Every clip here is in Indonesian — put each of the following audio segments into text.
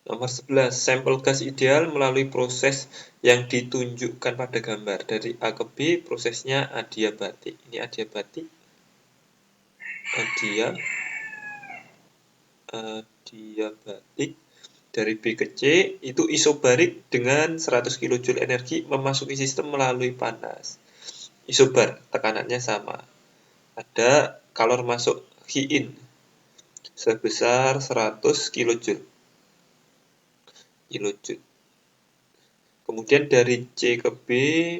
Nomor 11, sampel gas ideal melalui proses yang ditunjukkan pada gambar. Dari A ke B, prosesnya adiabatik. Ini adiabatik. Adiabatik. Dari B ke C, itu isobarik dengan 100 kJ energi memasuki sistem melalui panas. Isobar, tekanannya sama. Ada kalor masuk Qin sebesar 100 kJ. Kemudian dari C ke B,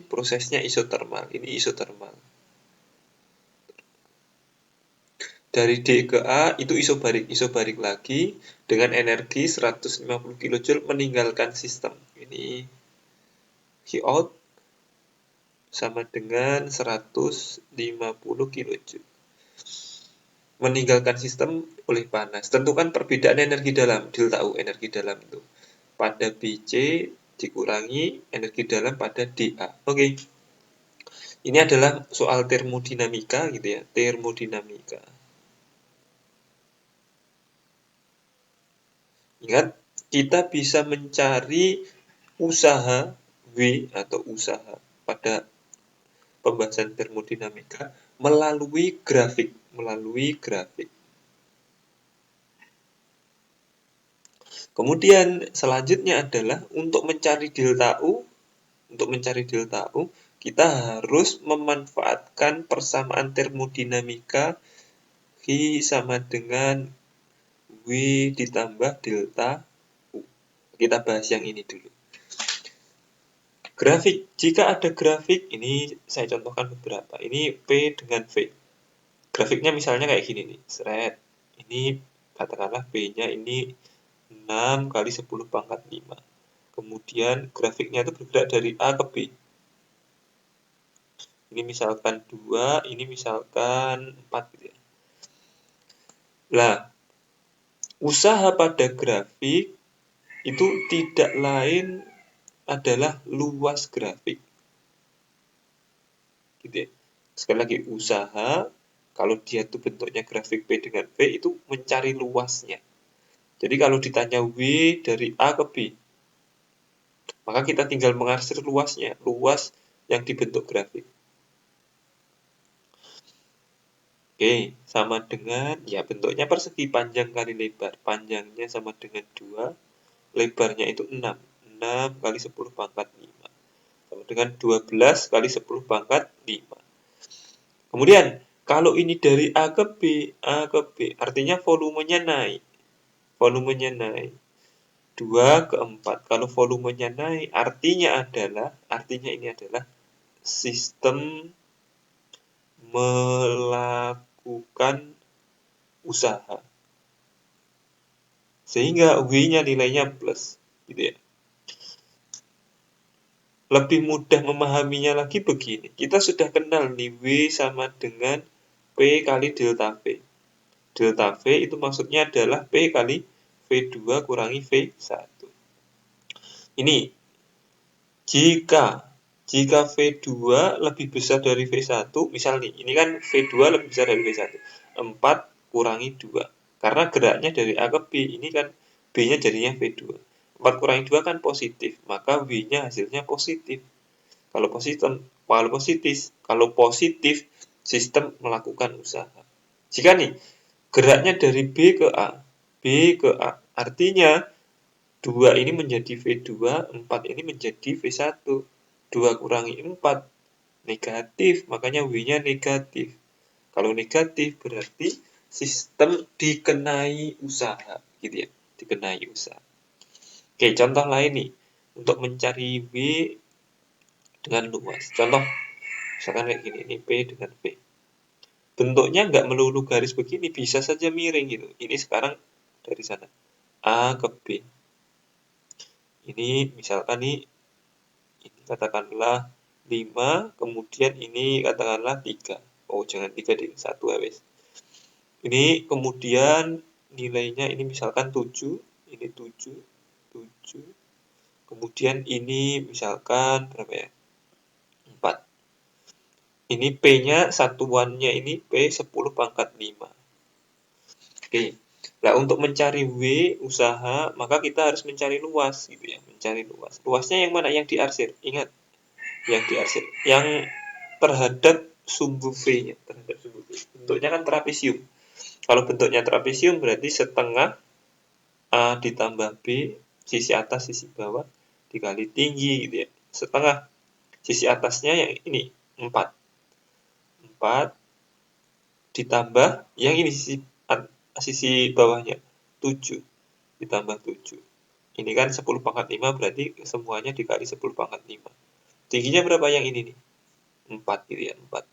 prosesnya isotermal. Ini isotermal. Dari D ke A, itu isobarik. Isobarik lagi dengan energi 150 kJ meninggalkan sistem. Ini Q out sama dengan 150 kJ. Meninggalkan sistem oleh panas. Tentukan perbedaan energi dalam. Delta U, energi dalam itu. Pada BC dikurangi energi dalam pada DA. Oke. Ini adalah soal termodinamika gitu ya, termodinamika. Ingat, kita bisa mencari usaha W atau usaha pada pembahasan termodinamika melalui grafik, Kemudian selanjutnya adalah untuk mencari delta U, kita harus memanfaatkan persamaan termodinamika V sama dengan W ditambah delta U. Kita bahas yang ini dulu. Grafik, jika ada grafik, ini saya contohkan beberapa. Ini P dengan V. Grafiknya misalnya kayak gini nih, seret. Ini katakanlah P-nya ini 6 kali 10 pangkat 5. Kemudian grafiknya itu bergerak dari A ke B. Ini misalkan 2, ini misalkan 4 gitu ya. Nah, usaha pada grafik itu tidak lain adalah luas grafik. Gitu ya. Sekali lagi, usaha kalau dia itu bentuknya grafik P dengan V itu mencari luasnya. Jadi kalau ditanya W dari A ke B, maka kita tinggal mengarsir luasnya, luas yang dibentuk grafik. Oke, sama dengan, ya bentuknya persegi, panjang kali lebar. Panjangnya sama dengan 2, lebarnya itu 6. 6 kali 10 pangkat 5. Sama dengan 12 kali 10 pangkat 5. Kemudian, kalau ini dari A ke B, artinya volumenya naik. 2 ke 4. Kalau volumenya naik, artinya ini adalah sistem melakukan usaha. Sehingga W-nya nilainya plus, gitu ya. Lebih mudah memahaminya lagi begini. Kita sudah kenal nih W sama dengan P kali delta V. Delta V itu maksudnya adalah P kali V2 kurangi V1. Ini jika V2 lebih besar dari V1, misal nih, ini kan V2 lebih besar dari V1. 4 kurangi 2. Karena geraknya dari A ke B, ini kan B-nya jadinya V2. 4 kurangi 2 kan positif, maka W-nya hasilnya positif. Kalau positif, sistem melakukan usaha. Jika nih, geraknya dari B ke A, artinya 2 ini menjadi V2, 4 ini menjadi V1. 2 kurangi 4, negatif, makanya W-nya negatif. Kalau negatif berarti sistem dikenai usaha, gitu ya, dikenai usaha. Oke, contoh lain nih, untuk mencari W dengan luas. Contoh, misalkan kayak gini, ini P dengan V. Bentuknya nggak melulu garis begini, bisa saja miring gitu. Ini sekarang dari sana, A ke B. Ini misalkan nih, ini katakanlah 5, kemudian ini katakanlah 3. Oh, jangan 3 deh, 1 habis. Ini kemudian nilainya ini misalkan 7, ini 7, 7. Kemudian ini misalkan berapa ya? 4. Ini P-nya satuannya ini P 10 pangkat 5. Oke. Nah, untuk mencari W usaha, maka kita harus mencari luas gitu ya, mencari luas. Luasnya yang mana? Yang diarsir. Ingat, yang diarsir. Yang terhadap sumbu V-nya, terhadap sumbu V. Bentuknya kan trapesium. Kalau bentuknya trapesium berarti setengah A ditambah B, sisi atas, sisi bawah, dikali tinggi gitu ya. Setengah. Sisi atasnya yang ini, 4. 4 ditambah yang ini sisi bawahnya, 7. Ditambah 7. Ini kan 10⁻5 berarti semuanya dikali 10⁻5. Tingginya berapa yang ini nih? 4 gitu ya, 4.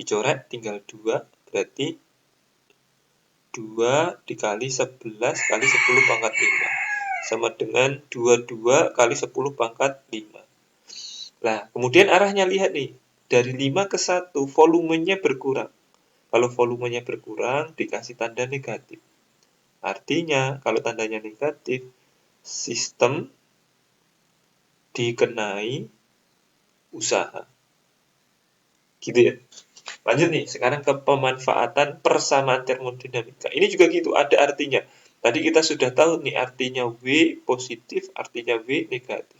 Dicoret tinggal 2, berarti 2 dikali 11 kali 10⁻5 sama dengan 22 kali 10⁻5. Nah, kemudian arahnya lihat nih, dari 5 ke 1 volumenya berkurang. Kalau volumenya berkurang dikasih tanda negatif. Artinya kalau tandanya negatif, sistem dikenai usaha. Gitu ya. Lanjut nih, sekarang ke pemanfaatan persamaan termodinamika. Ini juga gitu, ada artinya. Tadi kita sudah tahu nih artinya W positif, artinya W negatif.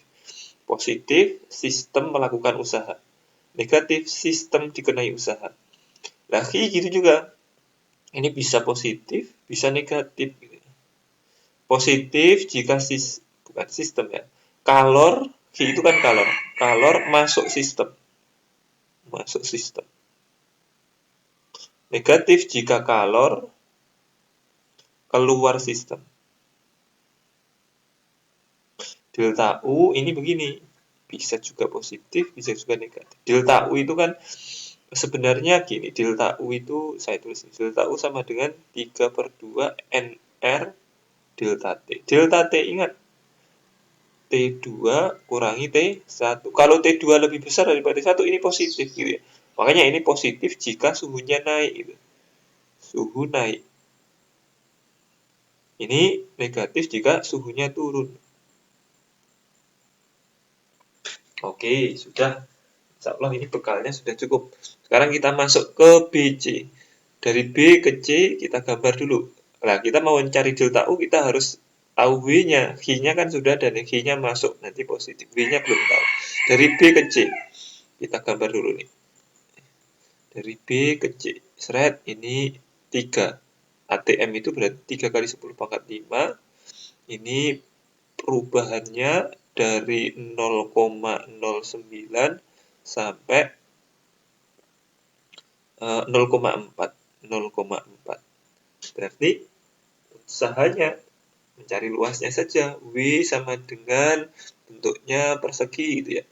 Positif, sistem melakukan usaha. Negatif, sistem dikenai usaha. Nah, gitu juga. Ini bisa positif, bisa negatif. Positif jika bukan sistem ya. Kalor, itu kan kalor. Kalor masuk sistem. Masuk sistem. Negatif jika kalor keluar sistem. Delta U ini begini, bisa juga positif, bisa juga negatif. Delta U itu kan sebenarnya gini, delta U itu saya tulis delta U sama dengan 3/2 NR delta T. Delta T ingat, T2 kurangi T1. Kalau T2 lebih besar daripada T1 ini positif gitu ya. Makanya ini positif jika suhunya naik gitu. Suhu naik. Ini negatif jika suhunya turun. Oke, sudah. Insya Allah ini bekalnya sudah cukup. Sekarang kita masuk ke BC. Dari B ke C kita gambar dulu. Nah, kita mau mencari delta U, kita harus tahu W-nya. V-nya kan sudah ada nih. V-nya masuk, nanti positif. W-nya belum tahu. Dari B ke C. Kita gambar dulu nih. Dari B ke C. Seret, ini 3. ATM itu berarti 3 kali 10⁻5. Ini perubahannya dari 0,09 sampai 0,4. 0,4. Berarti usahanya mencari luasnya saja. W sama dengan bentuknya persegi gitu ya.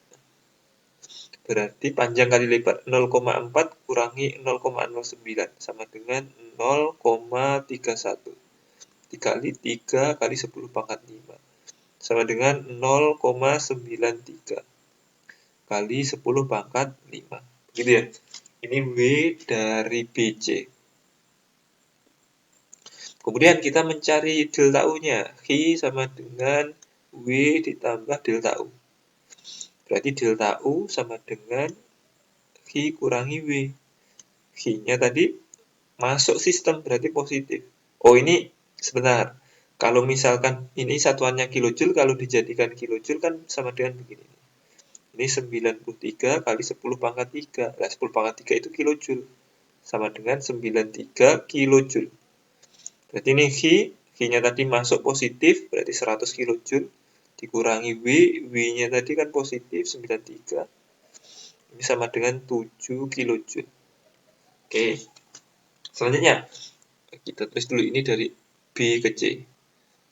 Berarti panjang kali lebar 0,4 kurangi 0,09 sama dengan 0,31. Dikali 3 kali 10⁻5 sama dengan 0,93 kali 10⁻5. Gitu ya. Ini W dari BC. Kemudian kita mencari delta U-nya. Q sama dengan W ditambah delta U. Berarti delta U sama dengan Q kurangi W. Q-nya tadi masuk sistem, berarti positif. Oh, ini sebentar. Kalau misalkan ini satuannya kilojoule, kalau dijadikan kilojoule kan sama dengan begini. Ini 93 kali 10⁻3. Nah, 10⁻3 itu kilojoule. Sama dengan 93 kilojoule. Berarti ini Q-nya tadi masuk positif, berarti 100 kilojoule. Dikurangi W, W-nya tadi kan positif, 93. Ini sama dengan 7 kilojoule. Oke. Selanjutnya, kita tulis dulu ini dari B ke C.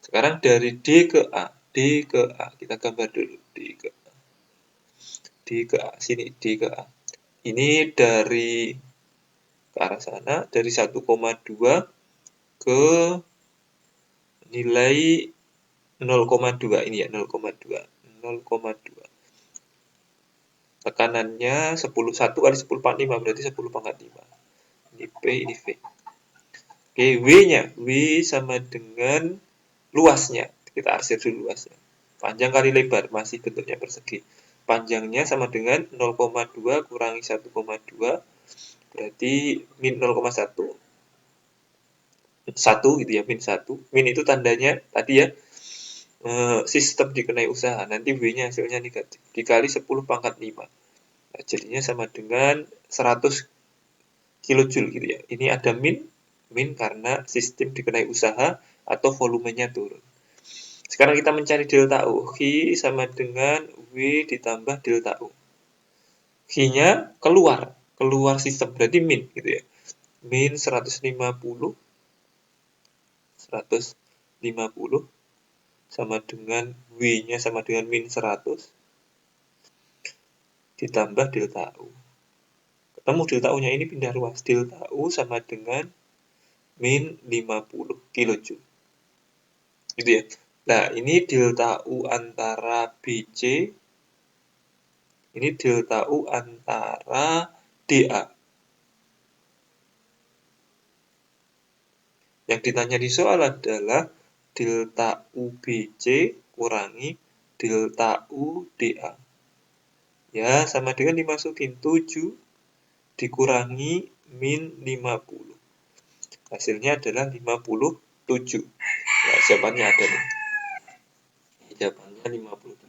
Sekarang dari D ke A. D ke A. Kita gambar dulu. D ke A. D ke A. Sini, D ke A. Ini dari ke arah sana, dari 1,2 ke nilai 0,2 ini ya, 0,2. 0,2. Tekanannya 1 kali 10⁻5 berarti 10⁻5. Ini P, ini V. Oke, W-nya. W sama dengan luasnya. Kita arsir dulu luasnya. Panjang kali lebar, masih bentuknya persegi. Panjangnya sama dengan 0,2 kurangi 1,2 berarti min 0,1. 1 gitu ya, min 1. Min itu tandanya tadi ya, sistem dikenai usaha, nanti W-nya hasilnya negatif, dikali 10 pangkat 5. Nah, jadinya sama dengan 100 kilojoule gitu ya. Ini ada min karena sistem dikenai usaha atau volumenya turun. Sekarang kita mencari delta U. Q sama dengan W ditambah delta U. Q-nya keluar sistem, berarti min gitu ya. Min 150 sama dengan W-nya sama dengan min 100 ditambah delta U. Ketemu delta U-nya ini pindah ruas. Delta U sama dengan min 50 kilojoule. Gitu ya. Nah, ini delta U antara BC, ini delta U antara DA. Yang ditanya di soal adalah delta UBC kurangi delta UDA. Ya, sama dengan dimasukin 7 dikurangi min 50. Hasilnya adalah 57. Nah, jawabannya ada nih. Jawabannya 57.